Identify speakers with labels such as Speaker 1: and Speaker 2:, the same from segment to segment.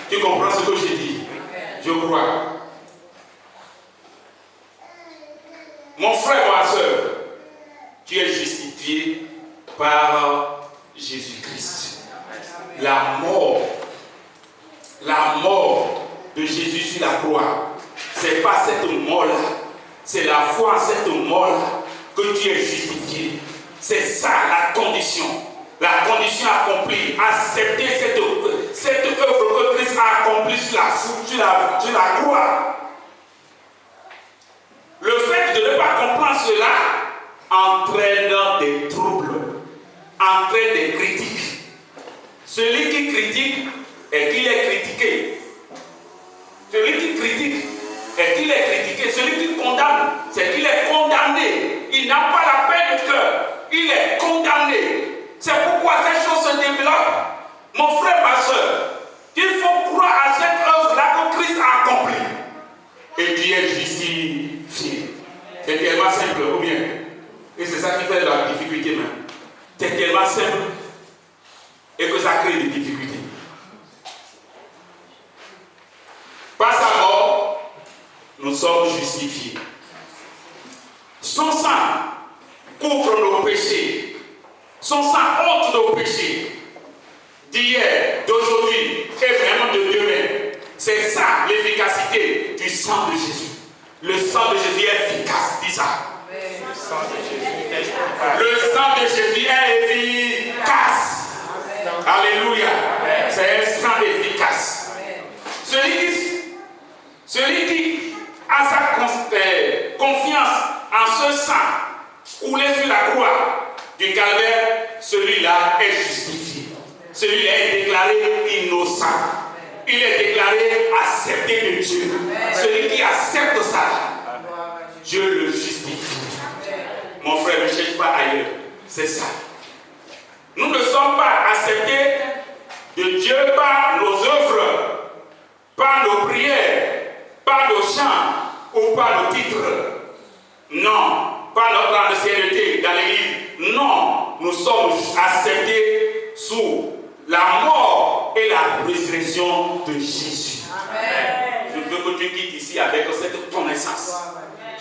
Speaker 1: Tu comprends ce que je dis? Je crois. Mon frère, ma soeur, tu es justifié par Jésus-Christ. La mort de Jésus sur la croix, c'est pas cette mort-là, c'est la foi en cette mort-là que tu es justifié. C'est ça la condition accomplie. Accepter cette œuvre que Christ a accomplie sur la croix. Le fait de ne pas comprendre cela entraîne des troubles, entraîne des critiques. Celui qui critique est qu'il est critiqué. Celui qui critique est qu'il est critiqué. Celui qui condamne, c'est qu'il est condamné. Il n'a pas la paix de cœur. Il est condamné. C'est pourquoi ces choses se développent. Mon frère, ma soeur, il faut croire à cette œuvre-là que Christ a accomplie. Et tu es justifié. C'est tellement simple, ou bien? Et c'est ça qui fait la difficulté même. C'est tellement simple et que ça crée des difficultés. Par sa mort, nous sommes justifiés. Son sang couvre nos péchés. Son sang ôte nos péchés. D'hier, d'aujourd'hui et vraiment de demain. C'est ça l'efficacité du sang de Jésus. Le sang de Jésus est efficace, dis ça.
Speaker 2: Le sang de Jésus est efficace.
Speaker 1: Le sang de Jésus est efficace. Alléluia. C'est un sang efficace. Celui qui a sa confiance en ce sang coulé sur la croix du calvaire, celui-là est justifié. Celui-là est déclaré innocent. Il est déclaré accepté de Dieu. Celui qui accepte ça, Dieu le justifie. Mon frère, ne cherche pas ailleurs. C'est ça. Nous ne sommes pas acceptés de Dieu par nos œuvres, par nos prières, par nos chants ou par nos titres. Non, par notre ancienneté dans l'église. Non, nous sommes acceptés sous la mort et la résurrection de Jésus. Amen. Je veux que tu quittes ici avec cette connaissance.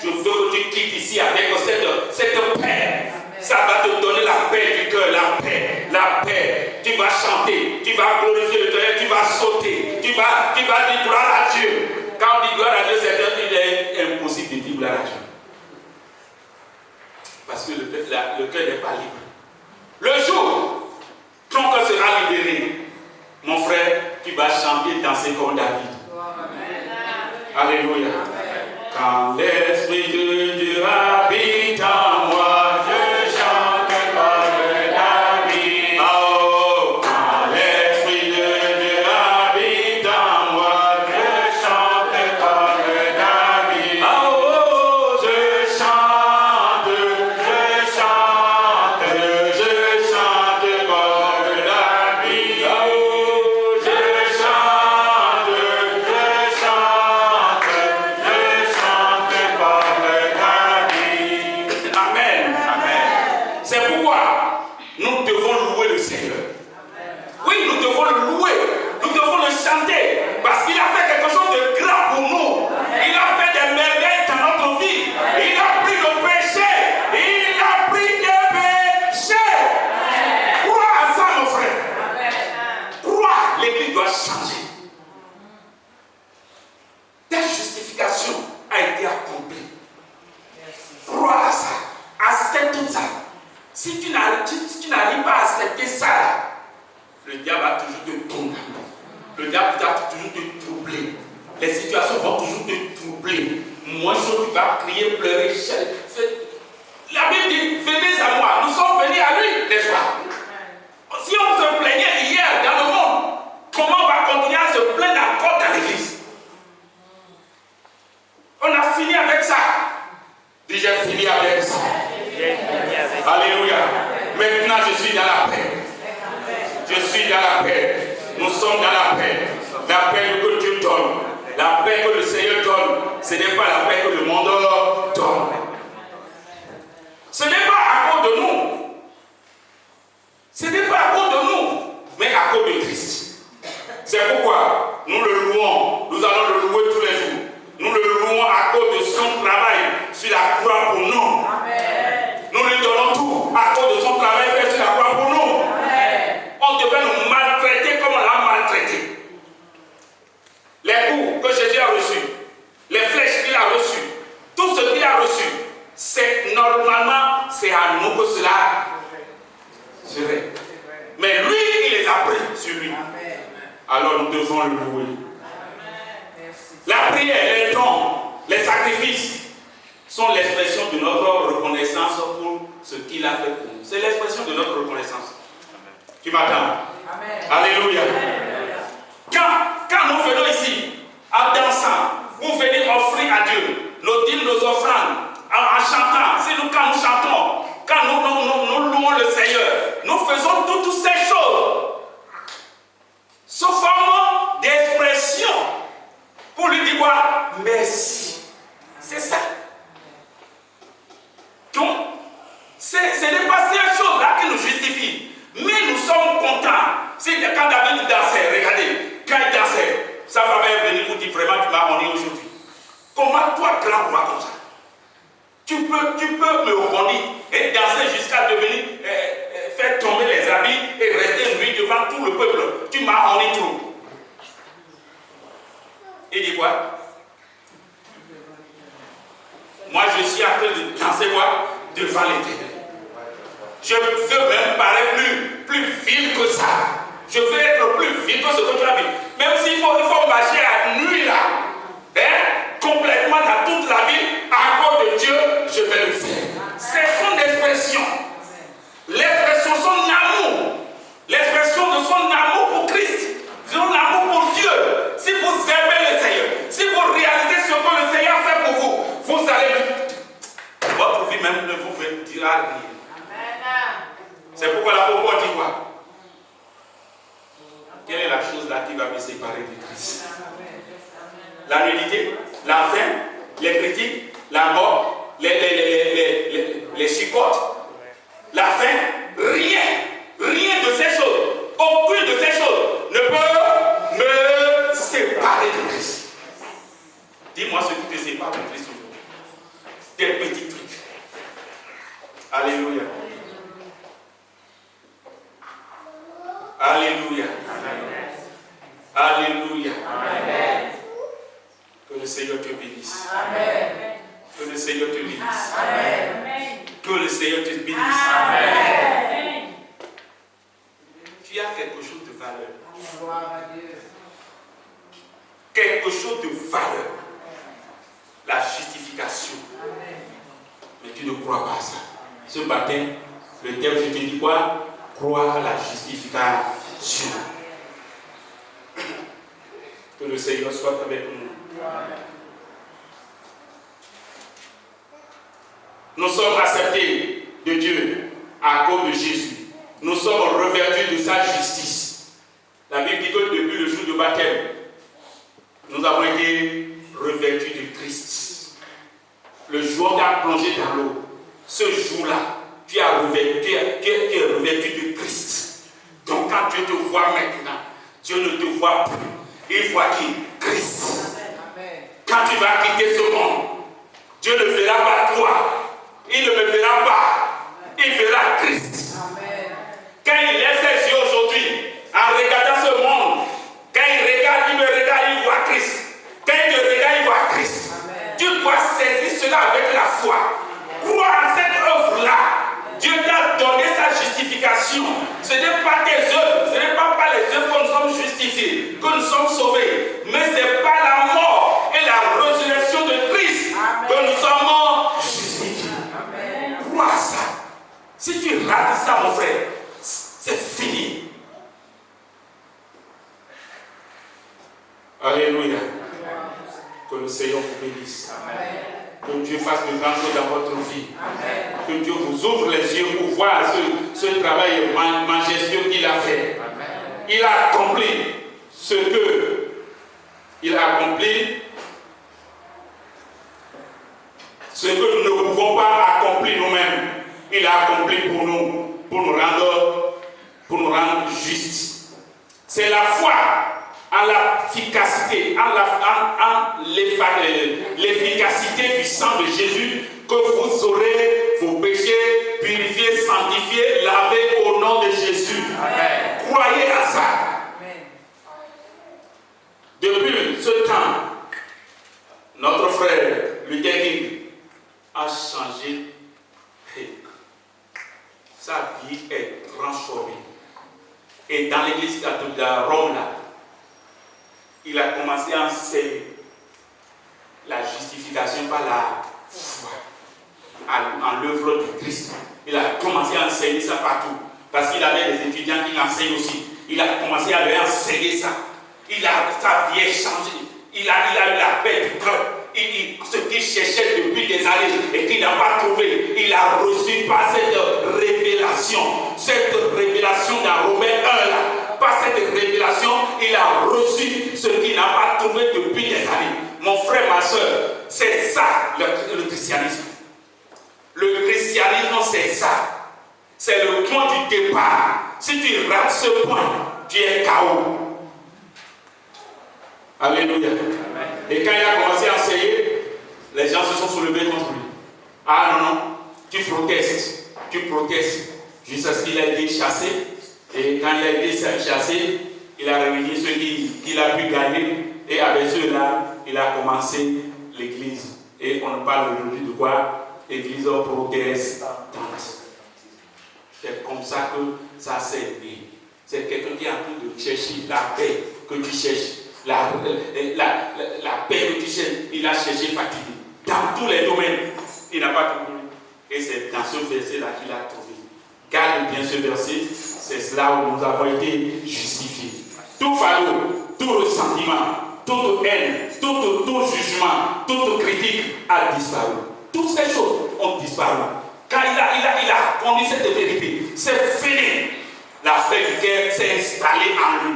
Speaker 1: Je veux que tu quittes ici avec cette paix. Ça va te donner la paix du cœur, la paix, la paix. Tu vas chanter, tu vas glorifier le Seigneur, tu vas sauter, tu vas dire gloire à Dieu. Quand on dit gloire à Dieu, c'est impossible de dire gloire à Dieu. Parce que le cœur n'est pas libre. Le jour, ton cœur sera libéré. Mon frère, tu vas chanter, danser comme David. Amen. Alléluia. Amen. Quand l'Esprit de Dieu habite en moi, je chante comme David. Oh, quand l'Esprit de Dieu habite en moi, je chante comme David. Oh, je chante comme David. Les situations vont toujours te troubler. Moi, tu vas crier, pleurer. La Bible dit, venez à moi. Nous sommes venus à lui, n'est-ce pas? Si on se plaignait hier dans le monde, comment on va continuer à se plaindre encore dans l'église? On a fini avec ça. Dis, j'ai fini avec ça. Alléluia. Maintenant, je suis dans la paix. Je suis dans la paix. Nous sommes dans la paix. La paix que Dieu donne. La paix que le Seigneur donne. Ce n'est pas la paix que le monde donne. Ce n'est pas à cause de nous. Ce n'est pas à cause de nous, mais à cause de Christ. C'est pourquoi nous c'est à nous que cela serait. Mais lui, il les a pris sur lui. Alors nous devons le louer. La prière, les dons, les sacrifices sont l'expression de notre reconnaissance pour ce qu'il a fait pour nous. C'est l'expression de notre reconnaissance. Tu m'attends? Alléluia. Quand nous venons ici, en dansant, vous venez offrir à Dieu nos dîmes, nos offrandes, en chantant. Quand nous chantons, quand nous louons le Seigneur, nous faisons toutes ces choses sous forme d'expression pour lui dire quoi? Merci. C'est ça. Donc, ce n'est pas ces choses-là qui nous justifient. Mais nous sommes contents. C'est quand David dansait, regardez, quand il dansait, sa femme est venue vous dire vraiment tu m'as honné aujourd'hui. Comment toi, grand roi comme ça, tu peux me honner et danser jusqu'à devenir, faire tomber les habits et rester nu devant tout le peuple. Tu m'as honné trop. Il dit quoi? Moi je suis en train de danser quoi? Devant l'Éternel. Je veux même paraître plus vil que ça. Je veux être plus vil que ce que tu as vu. Même s'il faut marcher à nuit là, complètement dans toute la ville, à cause de Dieu, je vais le faire. C'est son expression. L'expression de son amour. L'expression de son amour pour Christ. Son amour pour Dieu. Si vous aimez le Seigneur, si vous réalisez ce que le Seigneur fait pour vous, vous allez, votre vie même ne vous dira rien. C'est pourquoi l'apôtre dit quoi? Quelle est la chose là qui va me séparer de Christ? La nudité, la faim, les critiques, la mort, les chicottes, la faim, rien de ces choses, aucune de ces choses ne peut me séparer de Christ. Dis-moi ce qui te sépare de Christ aujourd'hui. Des petits trucs. Alléluia. Alléluia. Alléluia. Amen. Que le Seigneur te bénisse. Amen. Que le Seigneur te bénisse. Amen. Que le Seigneur te bénisse. Amen. Tu as quelque chose de valeur. Quelque chose de valeur. La justification. Mais tu ne crois pas à ça. Ce matin, le thème, je te dis quoi? Croire à la justification. Que le Seigneur soit avec nous. Nous sommes acceptés de Dieu à cause de Jésus. Nous sommes revêtus de sa justice. La Bible dit que depuis le jour de baptême, nous avons été revêtus de Christ. Le jour où tu as plongé dans l'eau, ce jour-là, tu es revêtu de Christ. Donc quand Dieu te voit maintenant, Dieu ne te voit plus. Il voit qui? Christ. Quand tu vas quitter ce monde, Dieu ne verra pas toi. Il ne me verra pas. Il verra Christ. Quand il lève ses yeux aujourd'hui, en regardant ce monde, quand il me regarde, il voit Christ. Quand il te regarde, il voit Christ. Tu dois saisir cela avec la foi. Crois en cette œuvre-là. Dieu t'a donné sa justification. Ce n'est pas tes œuvres, ce n'est pas par les œuvres que nous sommes justifiés, que nous sommes sauvés, mais c'est par la mort et la résurrection de Christ que nous sommes justifiés. Crois à ça. Si tu rates ça, mon frère, c'est fini. Alléluia. Que le Seigneur vous bénisse. Que Dieu fasse de grandes choses dans votre vie. Amen. Que Dieu vous ouvre les yeux pour voir ce travail majestueux qu'il a fait. Amen. Il a accompli ce que il a accompli, ce que nous ne pouvons pas accomplir nous-mêmes. Il a accompli pour nous, pour nous rendre justes. C'est la foi en l'efficacité, l'efficacité du sang de Jésus que vous aurez vos péchés purifiés, sanctifiés, lavés au nom de Jésus. Amen. Croyez à ça. Amen. Depuis ce temps, notre frère Luther King a changé sa vie est transformée. Et dans l'église catholique de Rome, là, il a commencé à enseigner la justification par la foi en l'œuvre du Christ. Il a commencé à enseigner ça partout. Parce qu'il avait des étudiants qui l'enseignent aussi. Il a commencé à leur enseigner ça. Sa vie est changée. Il a eu la paix du cœur. Ce qu'il cherchait depuis des années et qu'il n'a pas trouvé, il a reçu par cette révélation. Cette révélation dans Romains 1 là. Par cette révélation, il a reçu ce qu'il n'a pas trouvé depuis des années. Mon frère, ma soeur, c'est ça le christianisme. Le christianisme, c'est ça. C'est le point du départ. Si tu rates ce point, tu es KO. Alléluia. Et quand il a commencé à enseigner, les gens se sont soulevés contre lui. Ah non, tu protestes. Jusqu'à ce qu'il a été chassé. Et quand il a été chassé, il a réuni ceux qu'il a pu gagner. Et avec ceux-là, il a commencé l'église. Et on parle aujourd'hui de quoi? Église protestante. C'est comme ça que ça s'est né. C'est quelqu'un qui est en train de chercher la paix que tu cherches. La paix que tu cherches, il a cherché fatigué. Dans tous les domaines, il n'a pas trouvé. Et c'est dans ce verset-là qu'il a trouvé. Garde bien ce verset, c'est là où nous avons été justifiés. Tout fardeau, tout ressentiment, toute haine, tout jugement, toute critique a disparu. Toutes ces choses ont disparu. Quand il a conduit cette vérité, c'est fini. La paix du cœur s'est installée en lui.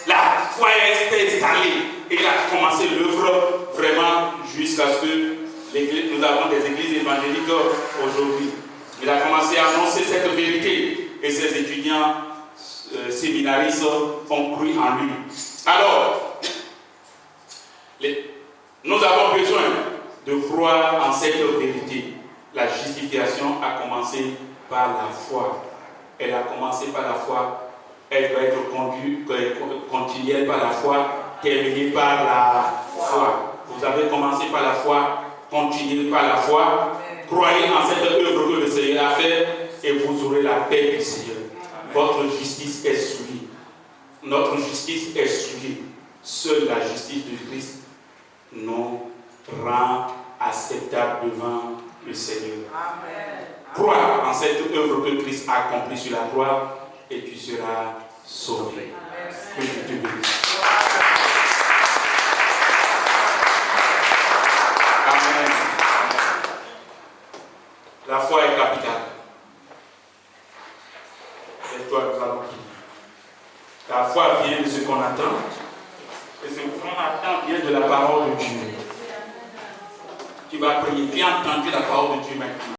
Speaker 1: La foi est installée. Et il a commencé l'œuvre vraiment jusqu'à ce que nous avons des églises évangéliques aujourd'hui. Il a commencé à annoncer cette vérité. Et ses étudiants séminaristes ont cru en lui. Alors, nous avons besoin de croire en cette vérité. La justification a commencé par la foi. Elle a commencé par la foi. Elle doit être continuelle par la foi, terminée par la foi. Vous avez commencé par la foi, continuez par la foi. Croyez en cette œuvre que le Seigneur a faite et vous aurez la paix du Seigneur. Votre justice est souillée. Notre justice est souillée. Seule la justice de Christ nous rend acceptable devant le Seigneur. Amen. Crois en cette œuvre que Christ a accomplie sur la croix et tu seras sauvé. Que Dieu te bénisse. Amen. La foi est capitale. Et toi, nous allons prier. La foi vient de ce qu'on attend. Et ce qu'on attend vient de la parole de Dieu. Tu vas prier. Bien entendu la parole de Dieu maintenant.